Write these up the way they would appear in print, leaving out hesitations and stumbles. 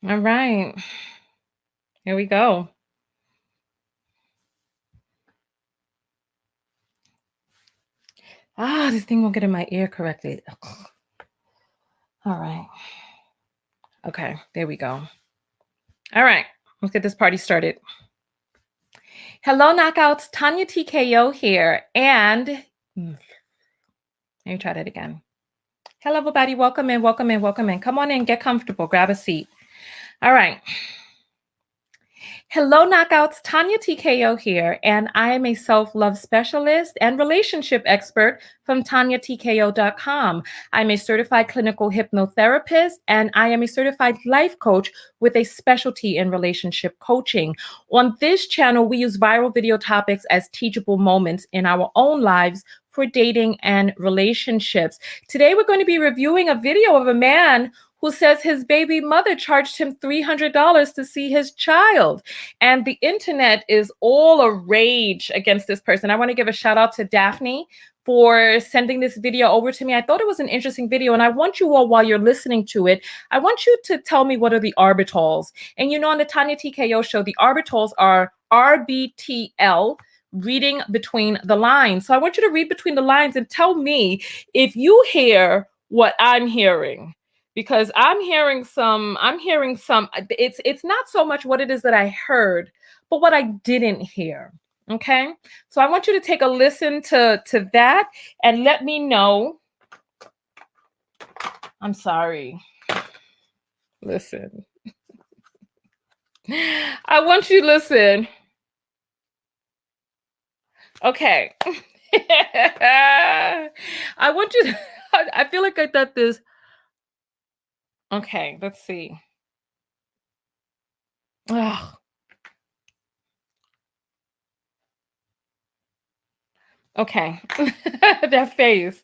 All right. Here we go. This thing won't get in my ear correctly. Ugh. All right. Okay, there we go. All right, let's get this party started. Hello, Knockouts. Tanya TKO here. And let me try that again. Hello, everybody. Welcome in, welcome in, welcome in. Come on in, get comfortable, grab a seat. All right. Hello, Knockouts. Tanya TKO here, and I am a self-love specialist and relationship expert from TanyaTKO.com. I'm a certified clinical hypnotherapist, and I am a certified life coach with a specialty in relationship coaching. On this channel, we use viral video topics as teachable moments in our own lives for dating and relationships. Today, we're going to be reviewing a video of a man who says his baby mother charged him $300 to see his child. And the internet is all a rage against this person. I want to give a shout out to Daphne for sending this video over to me. I thought it was an interesting video, and I want you all, while you're listening to it, I want you to tell me, what are the RBTLs? And you know, on the Tanya TKO show, the RBTLs are RBTL, reading between the lines. So I want you to read between the lines and tell me if you hear what I'm hearing. Because I'm hearing some, it's not so much what it is that I heard, but what I didn't hear. Okay. So I want you to take a listen to that and let me know. I'm sorry. Listen. I want you to listen. Okay. I want you to, I feel like I thought this. Okay, let's see. Ugh. Okay. That face.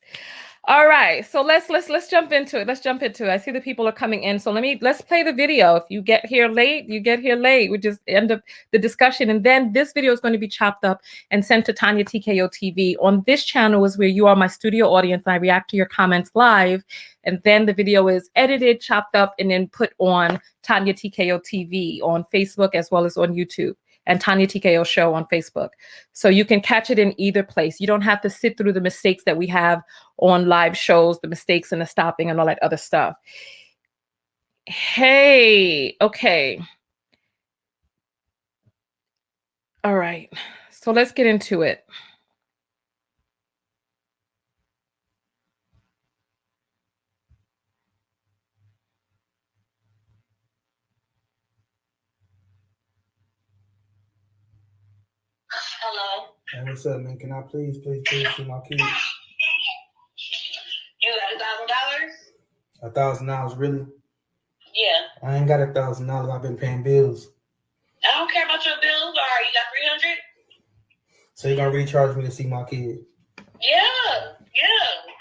All right, so let's jump into it. Let's jump into it. I see the people are coming in, so let's play the video. If you get here late, you get here late. We just end up the discussion, and then this video is going to be chopped up and sent to Tanya TKO TV. On this channel is where you are my studio audience, and I react to your comments live, and then the video is edited, chopped up, and then put on Tanya TKO TV on Facebook as well as on YouTube, and Tanya TKO Show on Facebook. So you can catch it in either place. You don't have to sit through the mistakes that we have on live shows, the mistakes and the stopping and all that other stuff. Hey, okay. All right, so let's get into it. Hello. Hey, what's up, man? Can I please see my kid? You got $1,000? $1,000, really? Yeah. I ain't got $1,000. I've been paying bills. I don't care about your bills. Or you got 300? So you're gonna recharge me to see my kid? Yeah.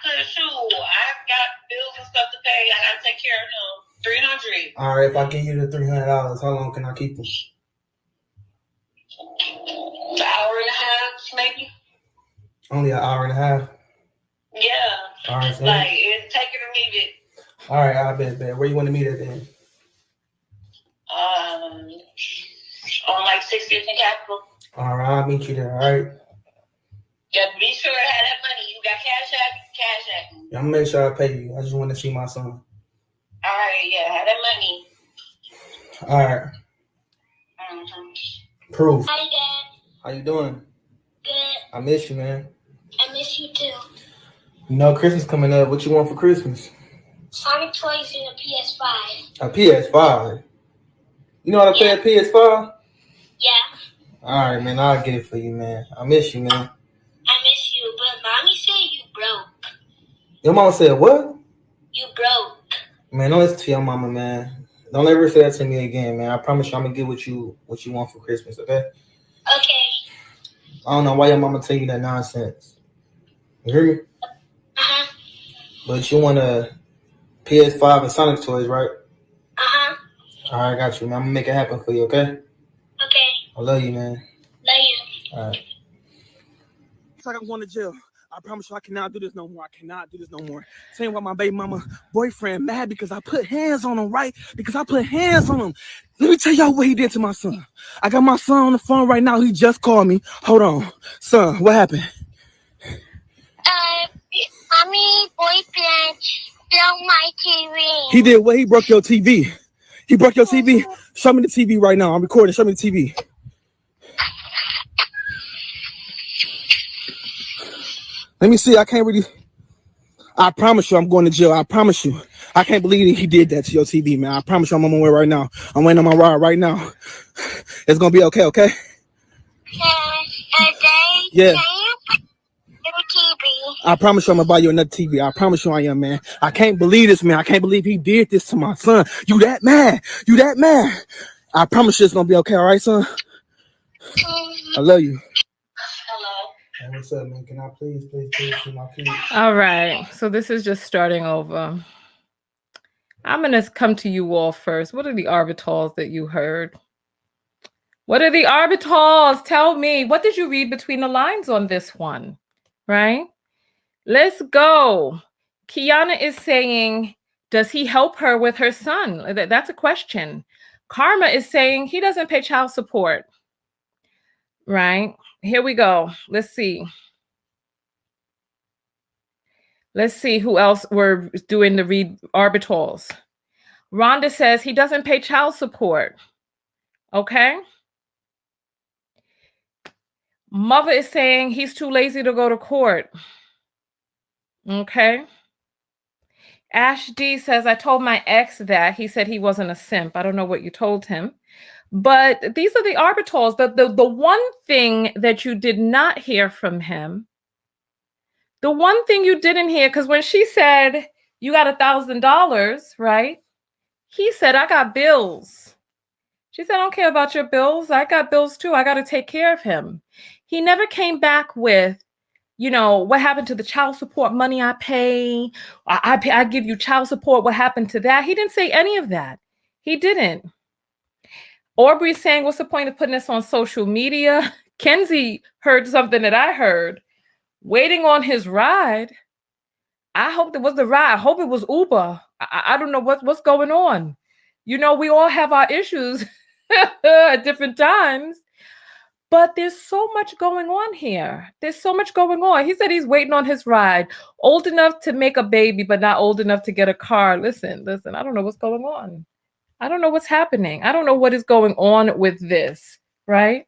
Cause shoot, I got bills and stuff to pay. I gotta take care of him. 300. All right. If I give you the $300, how long can I keep them? An hour and a half, maybe. Only an hour and a half. Yeah. All right. So like it's take it or leave it. All right. I bet. Where you want to meet at then? On like 60th and Capitol. All right. I'll meet you there. All right. Just be sure to have that money. You got cash app. Yeah, I'm gonna make sure I pay you. I just want to see my son. All right. Yeah. Have that money. All right. Mm-hmm. Proof. Hi, Dad. How you doing? Good. I miss you, man. I miss you too. You know Christmas coming up. What you want for Christmas? Sonic toys and a PS5. A PS5. You know how to play a PS5? Yeah. All right, man. I'll get it for you, man. I miss you, man. I miss you, but Mommy said you broke. Your mama said what? You broke. Man, don't listen to your mama, man. Don't ever say that to me again, man. I promise you I'm gonna get what you want for Christmas, okay? Okay. I don't know why your mama tell you that nonsense. You hear me? Uh-huh. But you want a PS5 and Sonic toys, right? Uh-huh. All right, I got you, man. I'm gonna make it happen for you, okay? Okay. I love you, man. Love you. All right. It's like I'm going to jail. I promise you I cannot do this no more. I cannot do this no more. Saying why my baby mama boyfriend mad because I put hands on him, right? Because I put hands on him. Let me tell y'all what he did to my son. I got my son on the phone right now. He just called me. Hold on. Son, what happened? Mommy boyfriend broke my TV. He did what? He broke your TV. He broke your TV? Show me the TV right now. I'm recording. Show me the TV. Let me see. I can't really. I promise you I'm going to jail. I promise you. I can't believe he did that to your TV, man. I promise you I'm on my way right now. I'm waiting on my ride right now. It's going to be okay, okay? Yeah. TV. I promise you I'm going to buy you another TV. I promise you I am, man. I can't believe this, man. I can't believe he did this to my son. You that mad? You that mad? I promise you it's going to be okay, all right, son? I love you. Hello. Hey, what's up, man? Can I please see my kid? All right. So this is just starting over. I'm going to come to you all first. What are the arbitals that you heard? What are the arbitals? Tell me. What did you read between the lines on this one? Right? Let's go. Kiana is saying, does he help her with her son? That's a question. Karma is saying he doesn't pay child support. Right? Here we go. Let's see. Let's see who else we're doing the read arbitals. Rhonda says he doesn't pay child support. Okay. Mother is saying he's too lazy to go to court. Okay. Ash D says, I told my ex that. He said he wasn't a simp. I don't know what you told him. But these are the arbitals. The one thing that you did not hear from him, the one thing you didn't hear, because when she said you got $1,000, right? He said, I got bills. She said, I don't care about your bills. I got bills too. I got to take care of him. He never came back with, you know, what happened to the child support money I pay? I give you child support. What happened to that? He didn't say any of that. He didn't. Aubrey's saying, what's the point of putting this on social media? Kenzie heard something that I heard. Waiting on his ride. I hope it was the ride. I hope it was Uber. I don't know what's going on. You know, we all have our issues at different times. But there's so much going on here. There's so much going on. He said he's waiting on his ride. Old enough to make a baby, but not old enough to get a car. Listen, I don't know what's going on. I don't know what's happening. I don't know what is going on with this, right?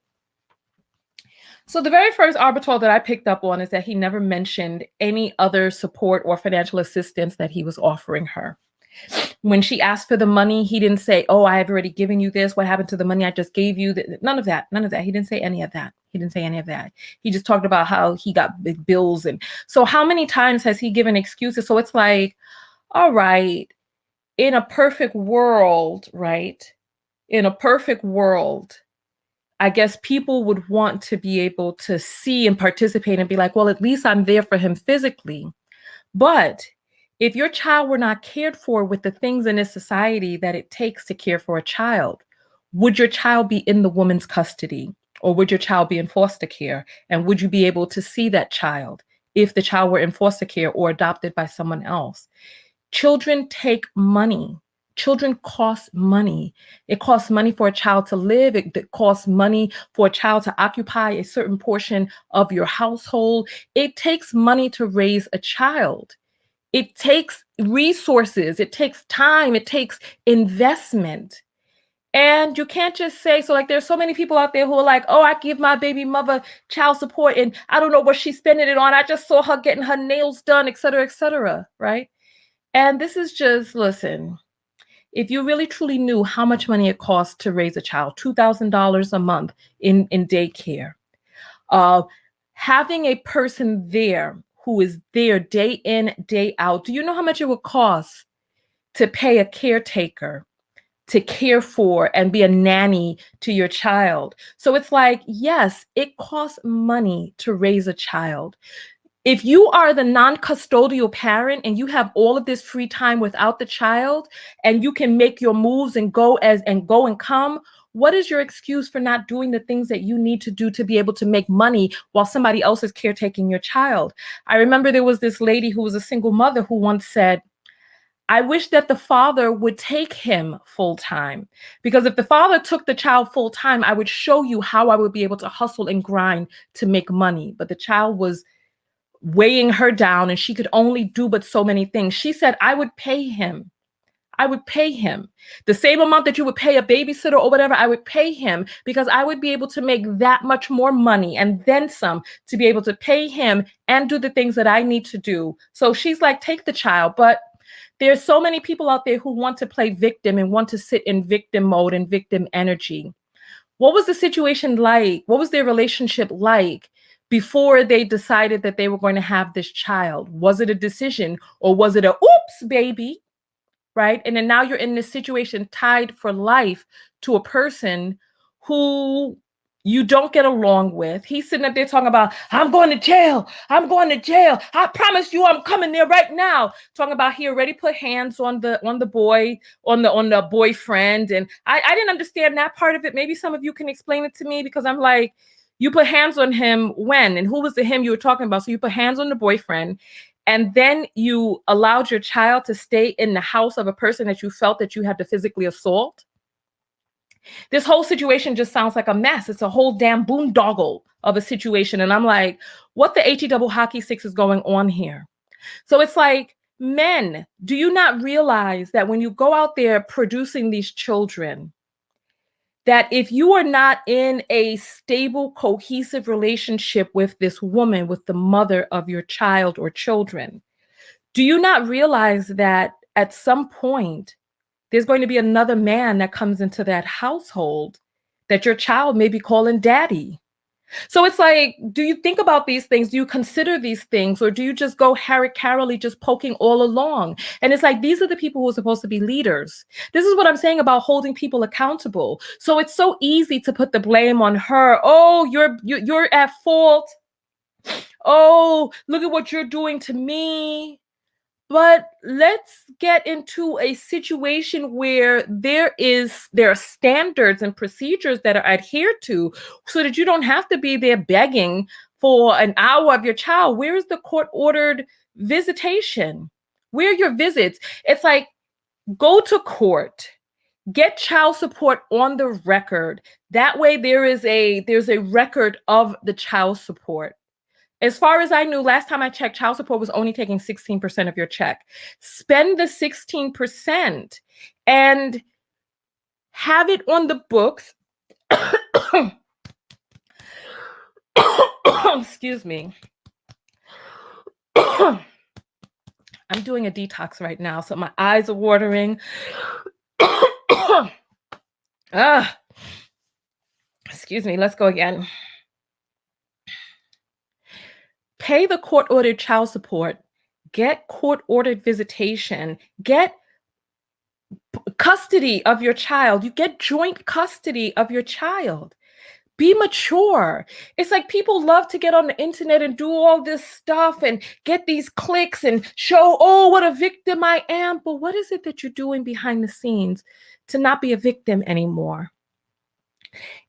So the very first arbitral that I picked up on is that he never mentioned any other support or financial assistance that he was offering her. When she asked for the money, he didn't say, oh, I have already given you this. What happened to the money I just gave you? None of that. None of that. He didn't say any of that. He didn't say any of that. He just talked about how he got big bills. And so how many times has he given excuses? So it's like, all right, in a perfect world, right? In a perfect world, I guess people would want to be able to see and participate and be like, well, at least I'm there for him physically. But if your child were not cared for with the things in this society that it takes to care for a child, would your child be in the woman's custody, or would your child be in foster care? And would you be able to see that child if the child were in foster care or adopted by someone else? Children take money. Children cost money. It costs money for a child to live. It costs money for a child to occupy a certain portion of your household. It takes money to raise a child. It takes resources. It takes time. It takes investment. And you can't just say, so like there's so many people out there who are like, oh, I give my baby mother child support and I don't know what she's spending it on. I just saw her getting her nails done, et cetera, right? And this is just, listen, if you really truly knew how much money it costs to raise a child, $2,000 a month in daycare, having a person there who is there day in, day out, do you know how much it would cost to pay a caretaker to care for and be a nanny to your child? So it's like, yes, it costs money to raise a child. If you are the non-custodial parent and you have all of this free time without the child and you can make your moves and go and come, What is your excuse for not doing the things that you need to do to be able to make money while somebody else is caretaking your child? I remember there was this lady who was a single mother who once said, I wish that the father would take him full time, because if the father took the child full time, I would show you how I would be able to hustle and grind to make money. But the child was weighing her down and she could only do but so many things. She said, I would pay him. I would pay him the same amount that you would pay a babysitter or whatever. I would pay him because I would be able to make that much more money and then some to be able to pay him and do the things that I need to do. So she's like, take the child. But there's so many people out there who want to play victim and want to sit in victim mode and victim energy. What was the situation like? What was their relationship like before they decided that they were going to have this child? Was it a decision or was it a oops, baby? Right? And then now you're in this situation tied for life to a person who you don't get along with. He's sitting up there talking about, I'm going to jail. I'm going to jail. I promise you I'm coming there right now. Talking about he already put hands on the boy, on the boyfriend. And I didn't understand that part of it. Maybe some of you can explain it to me, because I'm like, you put hands on him when? And who was the him you were talking about? So you put hands on the boyfriend, and then you allowed your child to stay in the house of a person that you felt that you had to physically assault. This whole situation just sounds like a mess. It's a whole damn boondoggle of a situation. And I'm like, what the HE double hockey sticks is going on here? So it's like, men, do you not realize that when you go out there producing these children, that if you are not in a stable, cohesive relationship with this woman, with the mother of your child or children, do you not realize that at some point, there's going to be another man that comes into that household that your child may be calling daddy? So it's like, do you think about these things? Do you consider these things? Or do you just go Harry-carily just poking all along? And it's like, these are the people who are supposed to be leaders. This is what I'm saying about holding people accountable. So it's so easy to put the blame on her. Oh, you're at fault. Oh, look at what you're doing to me. But let's get into a situation where there are standards and procedures that are adhered to, so that you don't have to be there begging for an hour of your child. Where is the court-ordered visitation? Where are your visits? It's like, go to court, get child support on the record. That way there's a record of the child support. As far as I knew, last time I checked, child support was only taking 16% of your check. Spend the 16% and have it on the books. Excuse me. I'm doing a detox right now, so my eyes are watering. Excuse me, let's go again. Pay the court-ordered child support, get court-ordered visitation, get custody of your child. You get joint custody of your child. Be mature. It's like people love to get on the internet and do all this stuff and get these clicks and show, oh, what a victim I am. But what is it that you're doing behind the scenes to not be a victim anymore?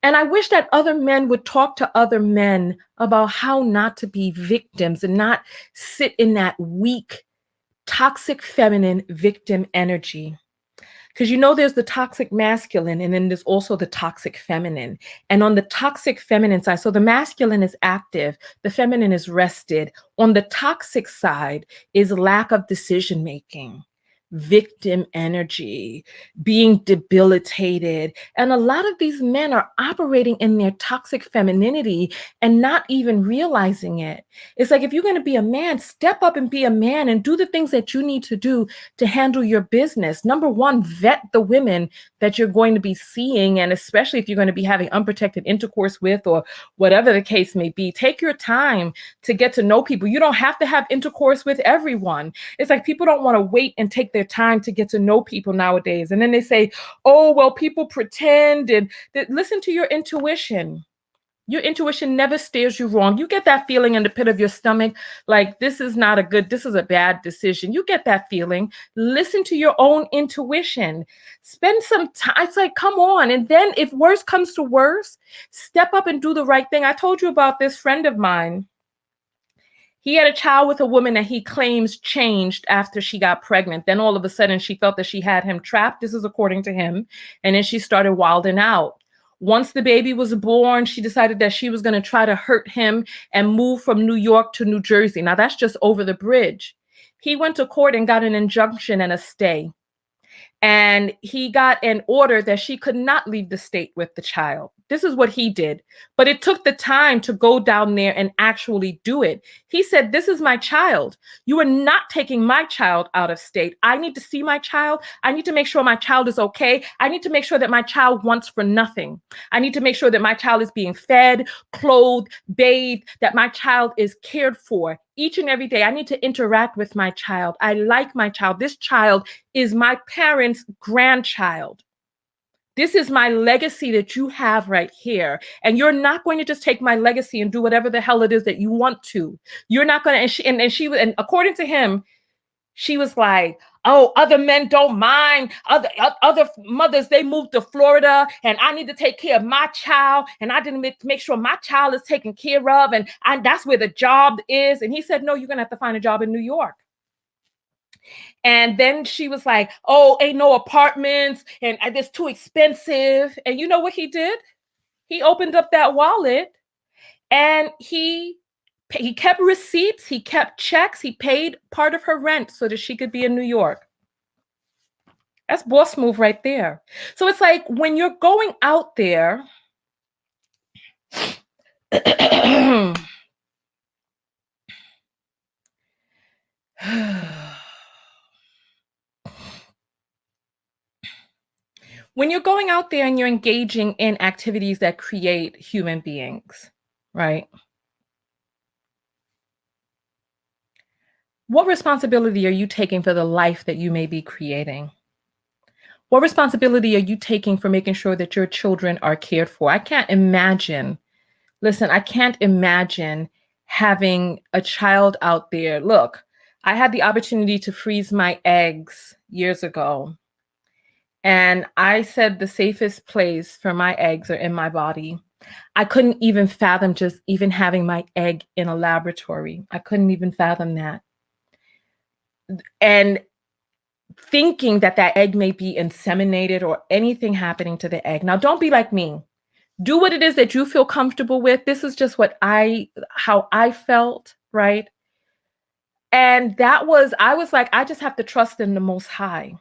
And I wish that other men would talk to other men about how not to be victims and not sit in that weak, toxic feminine victim energy. Because there's the toxic masculine, and then there's also the toxic feminine. And on the toxic feminine side, so the masculine is active, the feminine is rested. On the toxic side is lack of decision making, victim energy, being debilitated. And a lot of these men are operating in their toxic femininity and not even realizing it. It's like, if you're going to be a man, step up and be a man and do the things that you need to do to handle your business. Number one, vet the women that you're going to be seeing. And especially if you're going to be having unprotected intercourse with, or whatever the case may be, take your time to get to know people. You don't have to have intercourse with everyone. It's like, people don't want to wait and take their time to get to know people nowadays. And then they say, oh, well, people pretend. And listen to your intuition. Your intuition never steers you wrong. You get that feeling in the pit of your stomach, like this is a bad decision. You get that feeling. Listen to your own intuition. Spend some time. It's like, come on. And then if worse comes to worse, step up and do the right thing. I told you about this friend of mine. He had a child with a woman that he claims changed after she got pregnant. Then all of a sudden she felt that she had him trapped. This is according to him. And then she started wilding out. Once the baby was born, she decided that she was going to try to hurt him and move from New York to New Jersey. Now that's just over the bridge. He went to court and got an injunction and a stay. And he got an order that she could not leave the state with the child. This is what he did. But it took the time to go down there and actually do it. He said, this is my child. You are not taking my child out of state. I need to see my child. I need to make sure my child is okay. I need to make sure that my child wants for nothing. I need to make sure that my child is being fed, clothed, bathed, that my child is cared for each and every day. I need to interact with my child. I like my child. This child is my parents' grandchild. This is my legacy that you have right here. And you're not going to just take my legacy and do whatever the hell it is that you want to. You're not going to, and according to him, she was like, oh, other men don't mind. Other mothers, they moved to Florida and I need to take care of my child. And I didn't make sure my child is taken care of. And that's where the job is. And he said, no, you're going to have to find a job in New York. And then she was like, oh, ain't no apartments and it's too expensive. And you know what he did? He opened up that wallet and he kept receipts, he kept checks, he paid part of her rent so that she could be in New York. That's boss move right there. So it's like when you're going out there, when you're going out there and you're engaging in activities that create human beings, right? What responsibility are you taking for the life that you may be creating? What responsibility are you taking for making sure that your children are cared for? I can't imagine having a child out there. Look, I had the opportunity to freeze my eggs years ago. And I said the safest place for my eggs are in my body. I couldn't even fathom just even having my egg in a laboratory. I couldn't even fathom that. And thinking that that egg may be inseminated or anything happening to the egg. Now, don't be like me. Do what it is that you feel comfortable with. This is just how I felt, right? And I was like, I just have to trust in the Most High.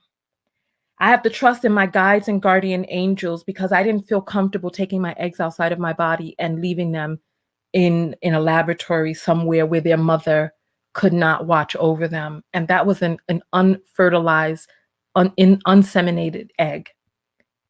I have to trust in my guides and guardian angels because I didn't feel comfortable taking my eggs outside of my body and leaving them in a laboratory somewhere where their mother could not watch over them. And that was an unfertilized, unseminated egg.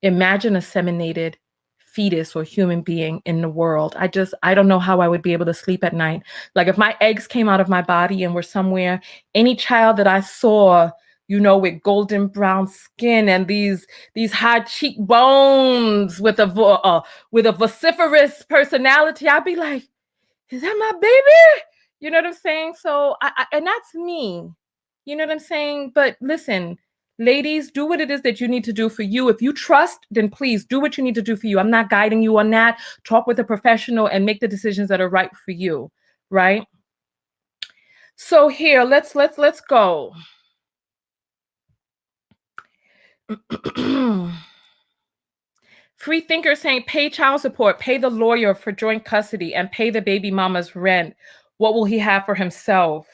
Imagine a seminated fetus or human being in the world. I don't know how I would be able to sleep at night. Like if my eggs came out of my body and were somewhere, any child that I saw, with golden brown skin and these high cheekbones with a vociferous personality, I'd be like, is that my baby? You know what I'm saying? So, and that's me. You know what I'm saying? But listen, ladies, do what it is that you need to do for you. If you trust, then please do what you need to do for you. I'm not guiding you on that. Talk with a professional and make the decisions that are right for you, right? So here, let's go. Free thinker saying, pay child support, pay the lawyer for joint custody, and pay the baby mama's rent. What will he have for himself?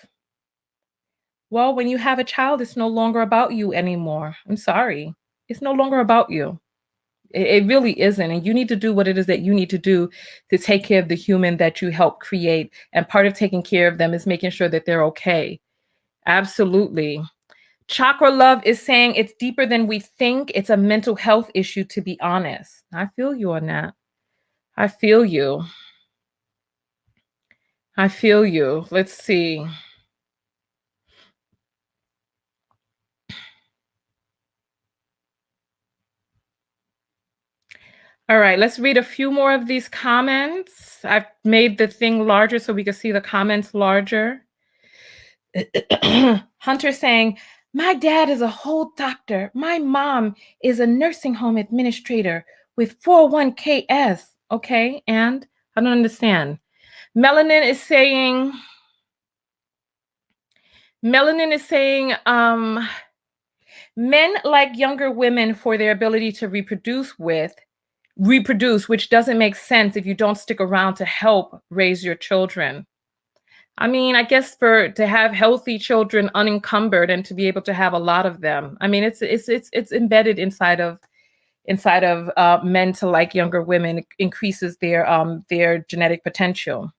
Well, when you have a child, it's no longer about you anymore. I'm sorry. It's no longer about you. It really isn't. And you need to do what it is that you need to do to take care of the human that you help create. And part of taking care of them is making sure that they're okay. Absolutely. Chakra Love is saying it's deeper than we think. It's a mental health issue, to be honest. I feel you on that. I feel you. Let's see. All right, let's read a few more of these comments. I've made the thing larger so we can see the comments larger. Hunter saying, my dad is a whole doctor. My mom is a nursing home administrator with 401ks. Okay, and I don't understand. Melanin is saying, men like younger women for their ability to reproduce, which doesn't make sense if you don't stick around to help raise your children. I mean, I guess to have healthy children unencumbered and to be able to have a lot of them. I mean, it's embedded inside of men to like younger women. It increases their genetic potential.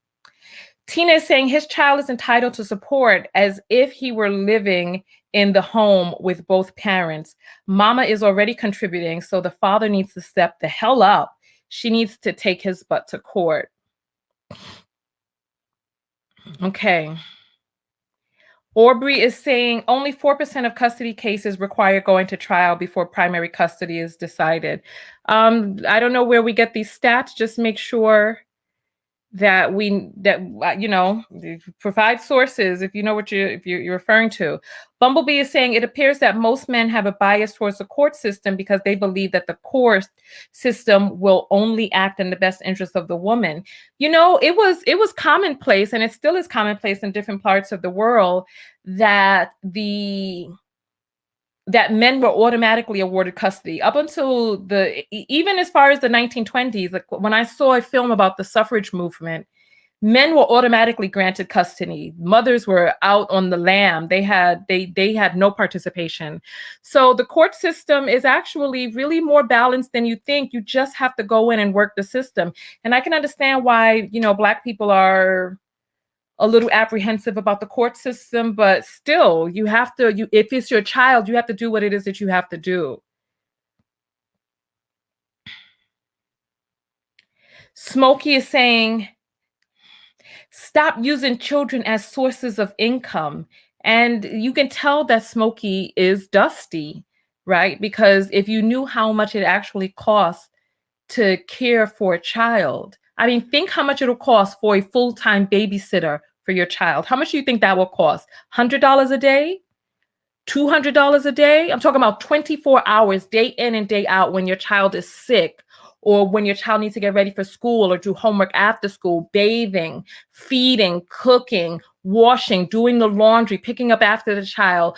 Tina is saying his child is entitled to support as if he were living in the home with both parents. Mama is already contributing, so the father needs to step the hell up. She needs to take his butt to court. Okay. Aubrey is saying only 4% of custody cases require going to trial before primary custody is decided. I don't know where we get these stats. Just make sure that provide sources if you know what you're referring to. Bumblebee is saying it appears that most men have a bias towards the court system because they believe that the court system will only act in the best interest of the woman. You know, it was commonplace, and it still is commonplace in different parts of the world, that men were automatically awarded custody up until even as far as the 1920s. Like when I saw a film about the suffrage movement, men were automatically granted custody. Mothers were out on the lam. They had no participation. So the court system is actually really more balanced than you think. You just have to go in and work the system. And I can understand why, Black people are a little apprehensive about the court system, but still, if it's your child, you have to do what it is that you have to do. Smokey is saying, stop using children as sources of income. And you can tell that Smokey is dusty, right? Because if you knew how much it actually costs to care for a child, I mean, think how much it'll cost for a full-time babysitter for your child. How much do you think that will cost? $100 a day? $200 a day? I'm talking about 24 hours, day in and day out, when your child is sick, or when your child needs to get ready for school or do homework after school, bathing, feeding, cooking, washing, doing the laundry, picking up after the child,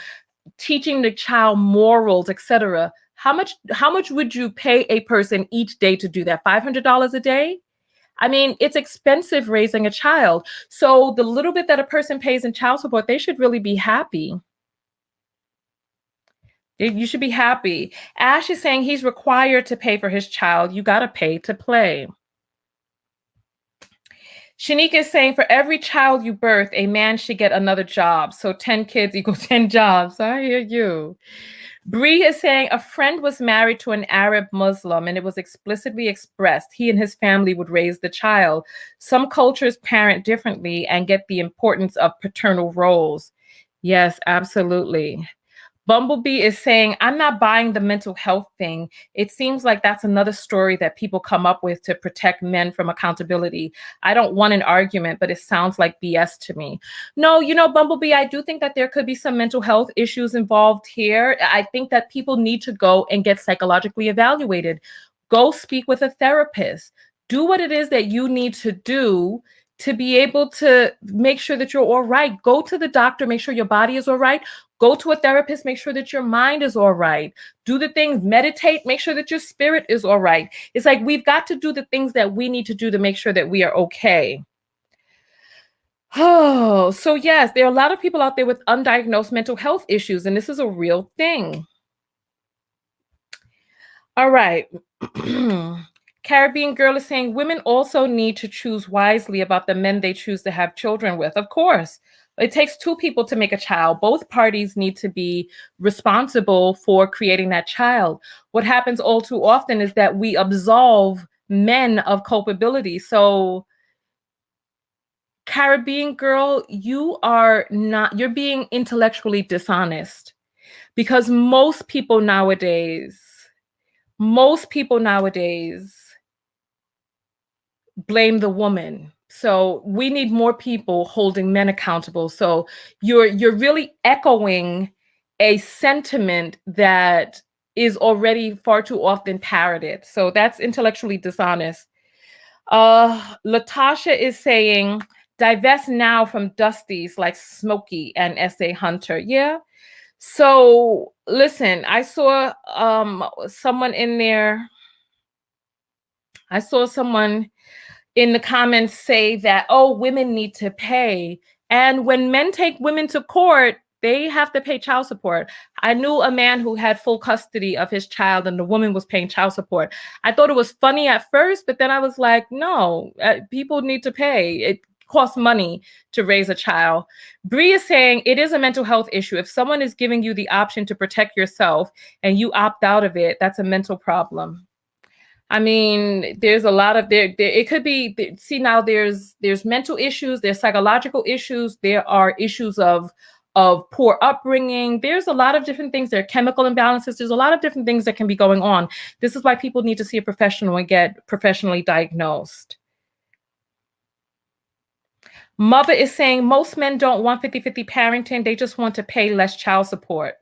teaching the child morals, etc. How much would you pay a person each day to do that? $500 a day? I mean, it's expensive raising a child. So the little bit that a person pays in child support, they should really be happy. You should be happy. Ash is saying he's required to pay for his child. You got to pay to play. Shanika is saying for every child you birth, a man should get another job. So 10 kids equals 10 jobs. I hear you. Bree is saying a friend was married to an Arab Muslim and it was explicitly expressed he and his family would raise the child. Some cultures parent differently and get the importance of paternal roles. Yes, absolutely. Bumblebee is saying, I'm not buying the mental health thing. It seems like that's another story that people come up with to protect men from accountability. I don't want an argument, but it sounds like BS to me. No, Bumblebee, I do think that there could be some mental health issues involved here. I think that people need to go and get psychologically evaluated. Go speak with a therapist. Do what it is that you need to do to be able to make sure that you're all right. Go to the doctor, make sure your body is all right. Go to a therapist, make sure that your mind is all right. Do the things, meditate, make sure that your spirit is all right. It's like we've got to do the things that we need to do to make sure that we are okay. Oh, so yes, there are a lot of people out there with undiagnosed mental health issues, and this is a real thing. All right. Caribbean Girl is saying women also need to choose wisely about the men they choose to have children with. Of course, it takes two people to make a child. Both parties need to be responsible for creating that child. What happens all too often is that we absolve men of culpability. So Caribbean Girl, you're being intellectually dishonest, because most people nowadays blame the woman. So we need more people holding men accountable. So you're really echoing a sentiment that is already far too often parroted. So that's intellectually dishonest. Latasha is saying, divest now from Dusties like Smokey and S.A. Hunter. Yeah. So listen, I saw someone in there. I saw someone in the comments say that, oh, women need to pay. And when men take women to court, they have to pay child support. I knew a man who had full custody of his child and the woman was paying child support. I thought it was funny at first, but then I was like, no, people need to pay. It costs money to raise a child. Bree is saying it is a mental health issue. If someone is giving you the option to protect yourself and you opt out of it, that's a mental problem. I mean, there's a lot of there. It could be. See, now there's mental issues. There's psychological issues. There are issues of poor upbringing. There's a lot of different things. There are chemical imbalances. There's a lot of different things that can be going on. This is why people need to see a professional and get professionally diagnosed. Mother is saying most men don't want 50-50 parenting. They just want to pay less child support.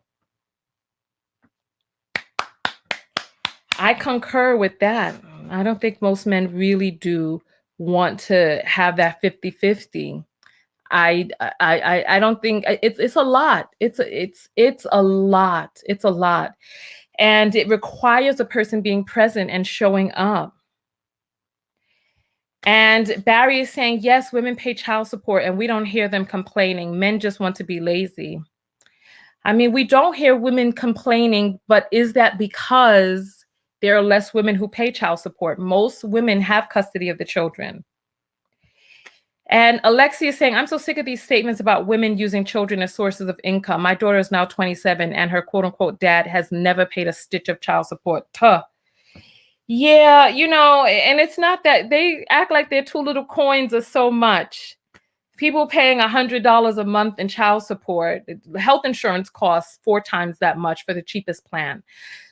I concur with that. I don't think most men really do want to have that 50-50. I don't think it's a lot. It's a lot. It's a lot. And it requires a person being present and showing up. And Barry is saying, yes, women pay child support and we don't hear them complaining. Men just want to be lazy. I mean, we don't hear women complaining, but is that because there are less women who pay child support? Most women have custody of the children. And Alexia is saying, I'm so sick of these statements about women using children as sources of income. My daughter is now 27 and her quote unquote dad has never paid a stitch of child support. Tuh. Yeah, and it's not that they act like their two little coins are so much. People paying $100 a month in child support. Health insurance costs 4 times that much for the cheapest plan.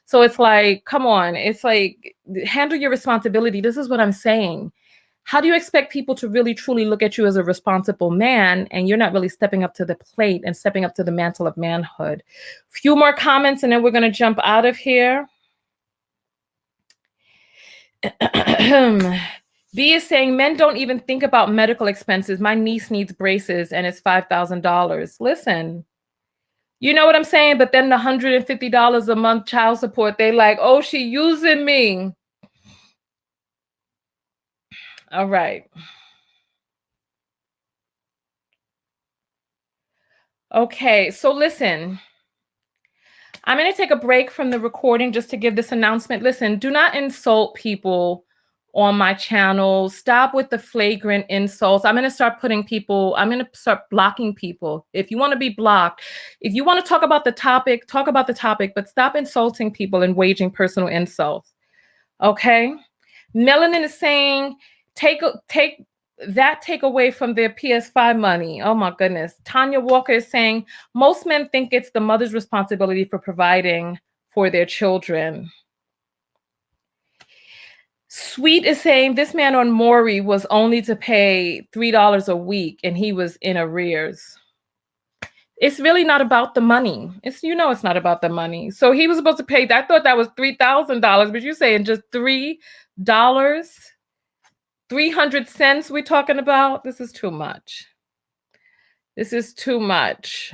So it's like, come on, it's like, handle your responsibility. This is what I'm saying. How do you expect people to really truly look at you as a responsible man and you're not really stepping up to the plate and stepping up to the mantle of manhood? Few more comments and then we're going to jump out of here. B is saying men don't even think about medical expenses. My niece needs braces and it's $5,000. Listen, you know what I'm saying? But then the $150 a month child support, they like, oh, she using me. All right. Okay, so listen, I'm going to take a break from the recording just to give this announcement. Listen, do not insult people on my channel. Stop with the flagrant insults. I'm going to start blocking people. If you want to be blocked, if you want to talk about the topic, but stop insulting people and waging personal insults. Okay? Melanin is saying, take away from their PS5 money. Oh my goodness. Tanya Walker is saying, most men think it's the mother's responsibility for providing for their children. Sweet is saying, this man on Maury was only to pay $3 a week and he was in arrears. It's really not about the money. It's not about the money. So he was supposed to pay, I thought that was $3,000, but you're saying just $3? 300 cents we're talking about? This is too much. This is too much.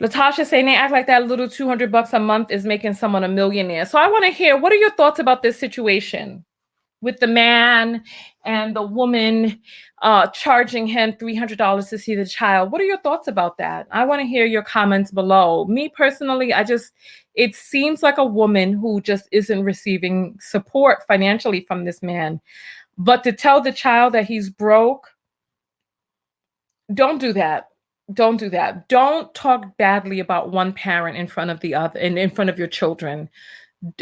Latasha saying they act like that little $200 a month is making someone a millionaire. So I want to hear, what are your thoughts about this situation with the man and the woman charging him $300 to see the child? What are your thoughts about that? I want to hear your comments below. Me personally, it seems like a woman who just isn't receiving support financially from this man. But to tell the child that he's broke, don't do that. Don't do that. Don't talk badly about one parent in front of the other and in front of your children.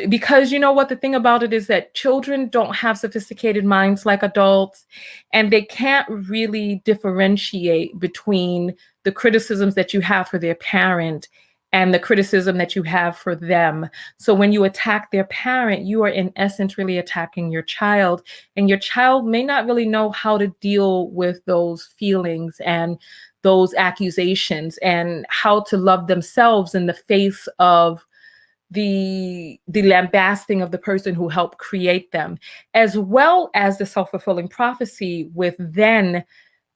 Because you know what, the thing about it is that children don't have sophisticated minds like adults, and they can't really differentiate between the criticisms that you have for their parent and the criticism that you have for them. So when you attack their parent, you are in essence really attacking your child, and your child may not really know how to deal with those feelings and those accusations and how to love themselves in the face of the lambasting of the person who helped create them, as well as the self-fulfilling prophecy with then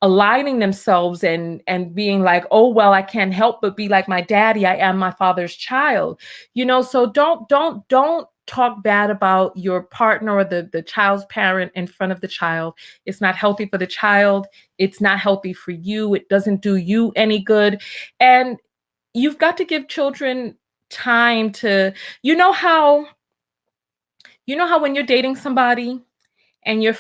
aligning themselves and being like, oh well, I can't help but be like my daddy, I am my father's child. So don't talk bad about your partner or the child's parent in front of the child. It's not healthy for the child. It's not healthy for you. It doesn't do you any good. And you've got to give children time to, how when you're dating somebody and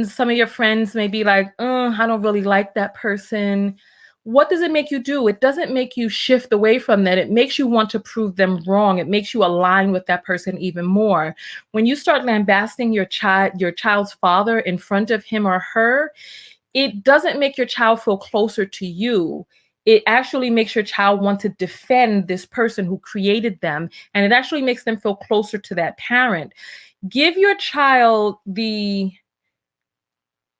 some of your friends may be like, I don't really like that person. What does it make you do? It doesn't make you shift away from that. It makes you want to prove them wrong. It makes you align with that person even more. When you start lambasting your child's father in front of him or her, it doesn't make your child feel closer to you. It actually makes your child want to defend this person who created them. And it actually makes them feel closer to that parent. Give your child the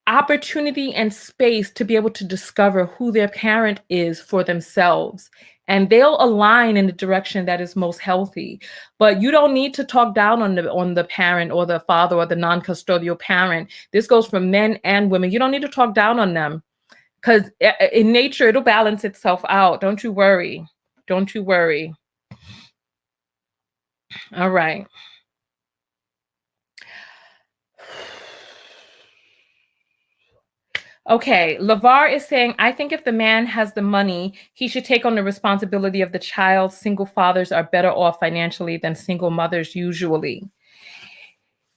opportunity and space to be able to discover who their parent is for themselves. And they'll align in the direction that is most healthy. But you don't need to talk down on the parent or the father or the non-custodial parent. This goes for men and women. You don't need to talk down on them, because in nature, it'll balance itself out. Don't you worry. Don't you worry. All right. Okay, LeVar is saying, I think if the man has the money, he should take on the responsibility of the child. Single fathers are better off financially than single mothers usually.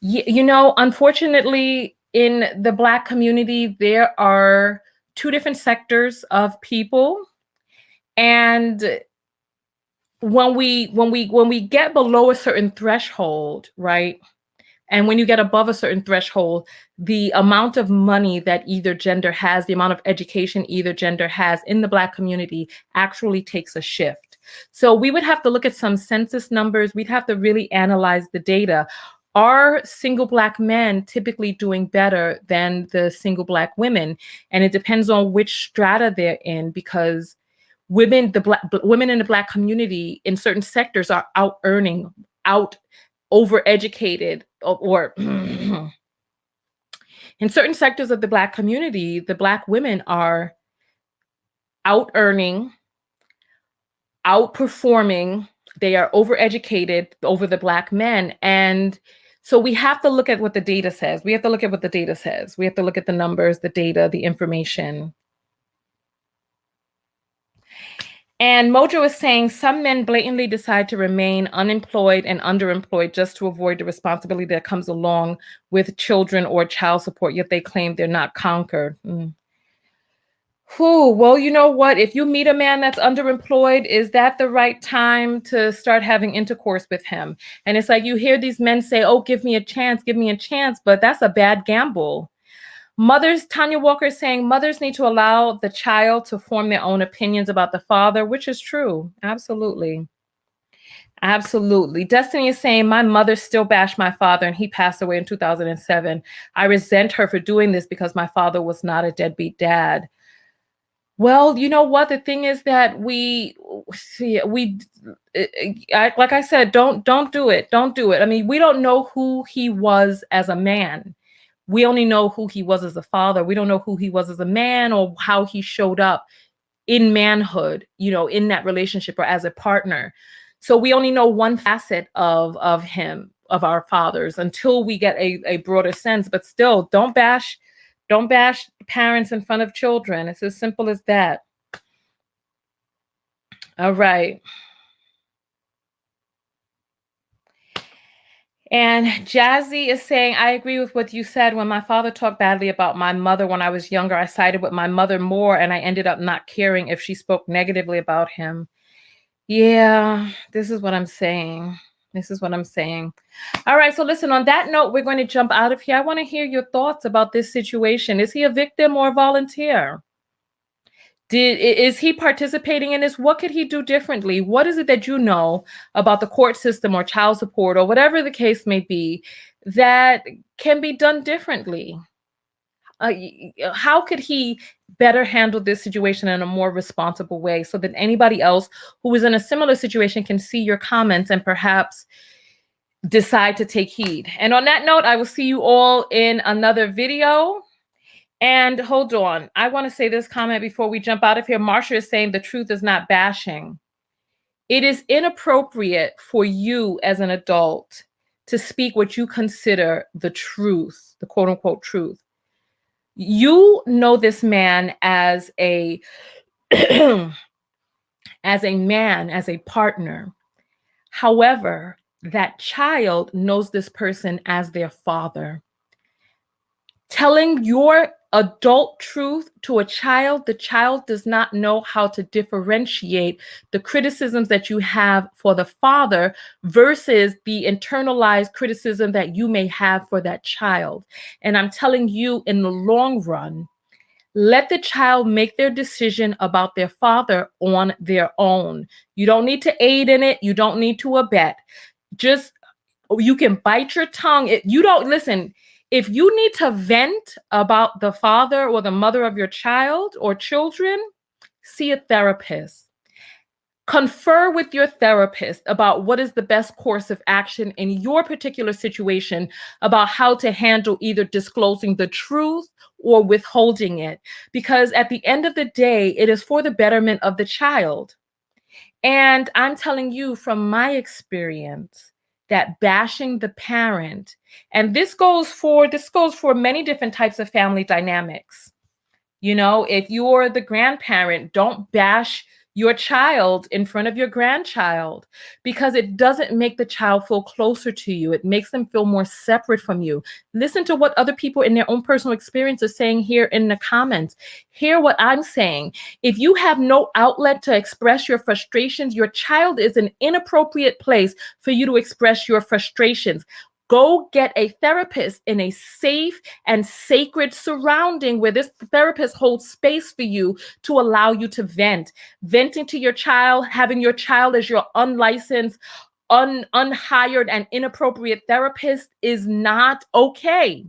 Unfortunately, in the Black community, there are two different sectors of people. And when we get below a certain threshold, right? And when you get above a certain threshold, the amount of money that either gender has, the amount of education either gender has in the Black community actually takes a shift. So we would have to look at some census numbers. We'd have to really analyze the data. Are single Black men typically doing better than the single Black women? And it depends on which strata they're in, because women in the Black community in certain sectors are out earning, overeducated, or in certain sectors of the Black community, the Black women are out earning, outperforming. They are overeducated over the Black men. And so we have to look at what the data says. We have to look at the numbers, the data, the information. And Mojo is saying some men blatantly decide to remain unemployed and underemployed just to avoid the responsibility that comes along with children or child support, yet they claim they're not conquered. Well, you know what? If you meet a man that's underemployed, is that the right time to start having intercourse with him? And it's like you hear these men say, oh, give me a chance, but that's a bad gamble. Tanya Walker is saying mothers need to allow the child to form their own opinions about the father, which is true. Absolutely. Absolutely. Destiny is saying my mother still bashed my father and he passed away in 2007. I resent her for doing this because my father was not a deadbeat dad. Well, you know what? The thing is that like I said, don't do it. Don't do it. I mean, we don't know who he was as a man. We only know who he was as a father. We don't know who he was as a man or how he showed up in manhood, in that relationship or as a partner. So we only know one facet of him, of our fathers, until we get a broader sense. But still, don't bash parents in front of children. It's as simple as that. All right. And Jazzy is saying, I agree with what you said. When my father talked badly about my mother when I was younger, I sided with my mother more, and I ended up not caring if she spoke negatively about him. Yeah, this is what I'm saying. All right, so listen, on that note, we're going to jump out of here. I want to hear your thoughts about this situation. Is he a victim or a volunteer? Is he participating in this? What could he do differently? What is it that you know about the court system or child support or whatever the case may be that can be done differently? How could he better handle this situation in a more responsible way so that anybody else who is in a similar situation can see your comments and perhaps decide to take heed? And on that note, I will see you all in another video. And hold on, I want to say this comment before we jump out of here. Marsha is saying the truth is not bashing. It is inappropriate for you as an adult to speak what you consider the truth, the quote unquote truth. You know this man as a as a man, as a partner. However, that child knows this person as their father. Telling your adult truth to a child, the child does not know how to differentiate the criticisms that you have for the father versus the internalized criticism that you may have for that child. And I'm telling you, in the long run, let the child make their decision about their father on their own. You don't need to aid in it. You don't need to abet. Just, you can bite your tongue. You don't listen. If you need to vent about the father or the mother of your child or children, see a therapist. Confer with your therapist about what is the best course of action in your particular situation about how to handle either disclosing the truth or withholding it. Because at the end of the day, it is for the betterment of the child. And I'm telling you from my experience, that bashing the parent, and this goes for many different types of family dynamics. You know, if you're the grandparent, don't bash your child in front of your grandchild, because it doesn't make the child feel closer to you. It makes them feel more separate from you. Listen to what other people in their own personal experience are saying here in the comments. Hear what I'm saying. If you have no outlet to express your frustrations, your child is an inappropriate place for you to express your frustrations. Go get a therapist in a safe and sacred surrounding where this therapist holds space for you to allow you to vent. Venting to your child, having your child as your unlicensed, unhired, and inappropriate therapist is not okay.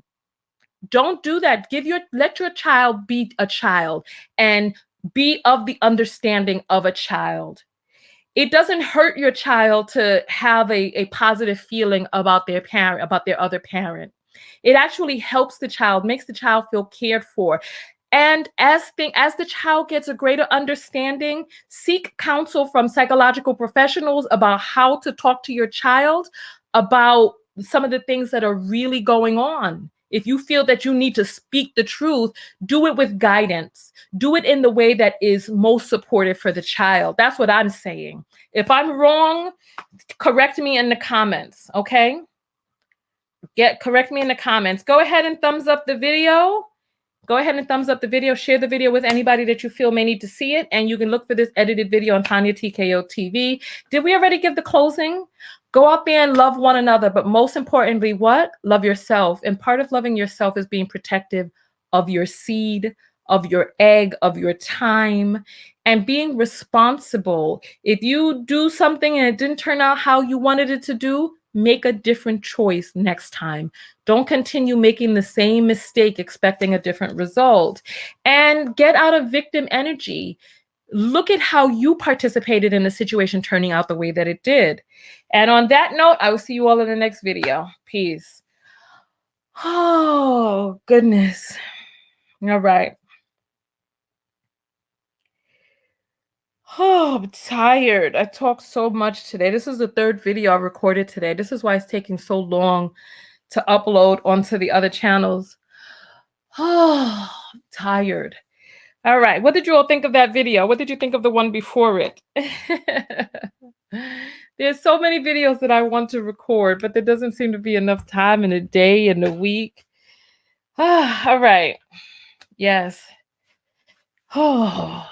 Don't do that. Let your child be a child and be of the understanding of a child. It doesn't hurt your child to have a positive feeling about their parent, about their other parent. It actually helps the child, makes the child feel cared for. And as the child gets a greater understanding, seek counsel from psychological professionals about how to talk to your child about some of the things that are really going on. If you feel that you need to speak the truth, do it with guidance. Do it in the way that is most supportive for the child. That's what I'm saying. If I'm wrong, correct me in the comments, okay? Correct me in the comments. Go ahead and thumbs up the video. Go ahead and thumbs up the video. Share the video with anybody that you feel may need to see it. And you can look for this edited video on Tanya TKO TV. Did we already give the closing? Go out there and love one another. But most importantly, what? Love yourself. And part of loving yourself is being protective of your seed, of your egg, of your time, and being responsible. If you do something and it didn't turn out how you wanted it to do, make a different choice next time. Don't continue making the same mistake expecting a different result. And get out of victim energy. Look at how you participated in the situation turning out the way that it did. And on that note, I will see you all in the next video. Peace. Oh, goodness. All right. Oh, I'm tired. I talked so much today. This is the third video I recorded today. This is why it's taking so long to upload onto the other channels. Oh, I'm tired. All right. What did you all think of that video? What did you think of the one before it? There's so many videos that I want to record, but there doesn't seem to be enough time in a day, in a week. All right. Yes. Oh.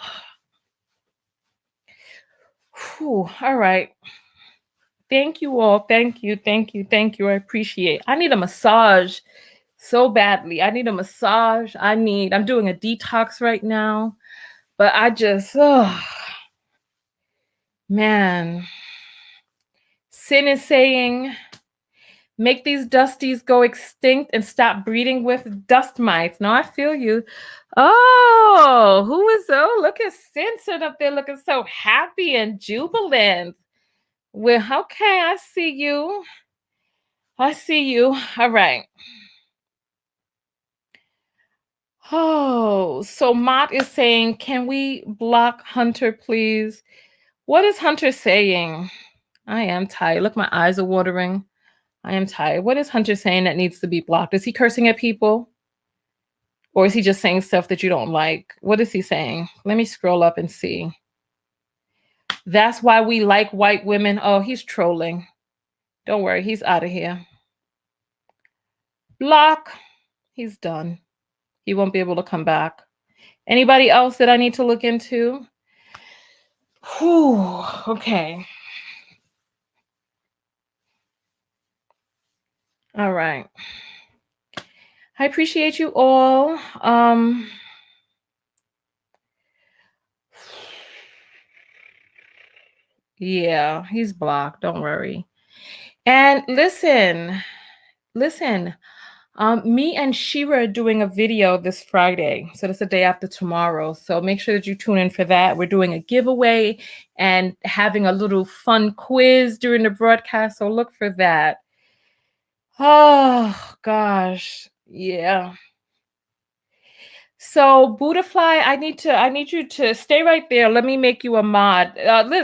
Whew. All right. Thank you all. Thank you. Thank you. Thank you. I appreciate it. I need a massage so badly. I need a massage. I'm doing a detox right now. But I just, man. Sin is saying, make these dusties go extinct and stop breeding with dust mites. No, I feel you. Oh, who is, oh, look at Sin sitting up there looking so happy and jubilant. Well, okay, I see you. I see you. All right. Oh, so Mott is saying, can we block Hunter, please? What is Hunter saying? I am tired. Look, my eyes are watering. I am tired. What is Hunter saying that needs to be blocked? Is he cursing at people? Or is he just saying stuff that you don't like? What is he saying? Let me scroll up and see. That's why we like white women. Oh, he's trolling. Don't worry, he's out of here. Block. He's done. He won't be able to come back. Anybody else that I need to look into? Whew, okay. All right. I appreciate you all. Yeah, he's blocked. Don't worry. And listen, me and Shira are doing a video this Friday. So that's the day after tomorrow. So make sure that you tune in for that. We're doing a giveaway and having a little fun quiz during the broadcast. So look for that. Oh, gosh. Yeah. So Budafly, I need you to stay right there. Let me make you a mod.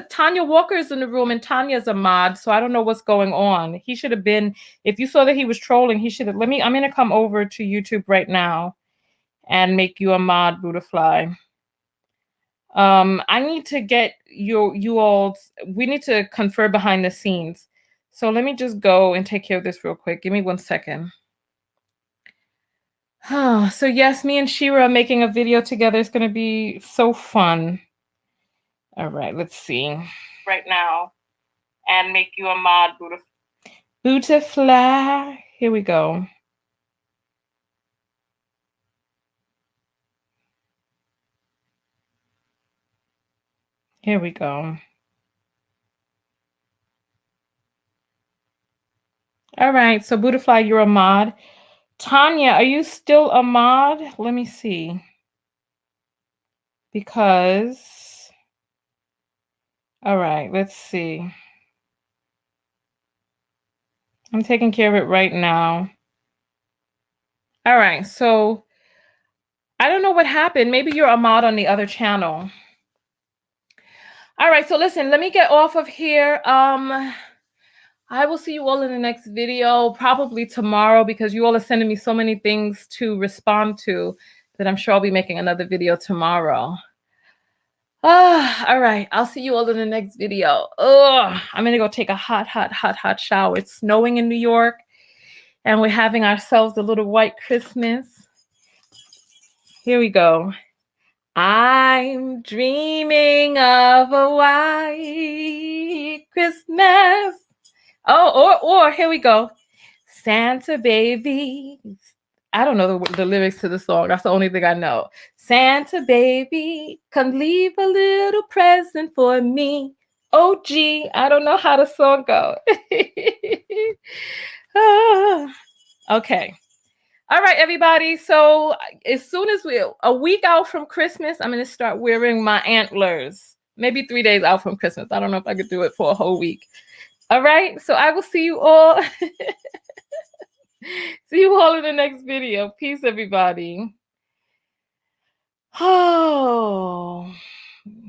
Tanya Walker is in the room, and Tanya's a mod, so I don't know what's going on. He should have been. If you saw that he was trolling, he should have. I'm gonna come over to YouTube right now and make you a mod, Budafly. I need to get you all. We need to confer behind the scenes. So let me just go and take care of this real quick. Give me 1 second. So yes, me and Shira are making a video together. It's going to be so fun. All right, let's see. Right now. And make you a mod, Butterfly. Here we go. Here we go. All right, so Butterfly, you're a mod. Tanya, are you still a mod? Let me see. Because, all right, let's see. I'm taking care of it right now. All right, so I don't know what happened. Maybe you're a mod on the other channel. All right, so listen, let me get off of here. I will see you all in the next video, probably tomorrow, because you all are sending me so many things to respond to that I'm sure I'll be making another video tomorrow. All right, I'll see you all in the next video. I'm gonna go take a hot shower. It's snowing in New York, and we're having ourselves a little white Christmas. Here we go. I'm dreaming of a white Christmas. Oh, or here we go. Santa baby. I don't know the lyrics to the song. That's the only thing I know. Santa baby, come leave a little present for me. Oh, gee, I don't know how the song goes. Okay. All right, everybody. So as soon as a week out from Christmas, I'm going to start wearing my antlers. Maybe 3 days out from Christmas. I don't know if I could do it for a whole week. All right. So I will see you all. See you all in the next video. Peace, everybody. Oh.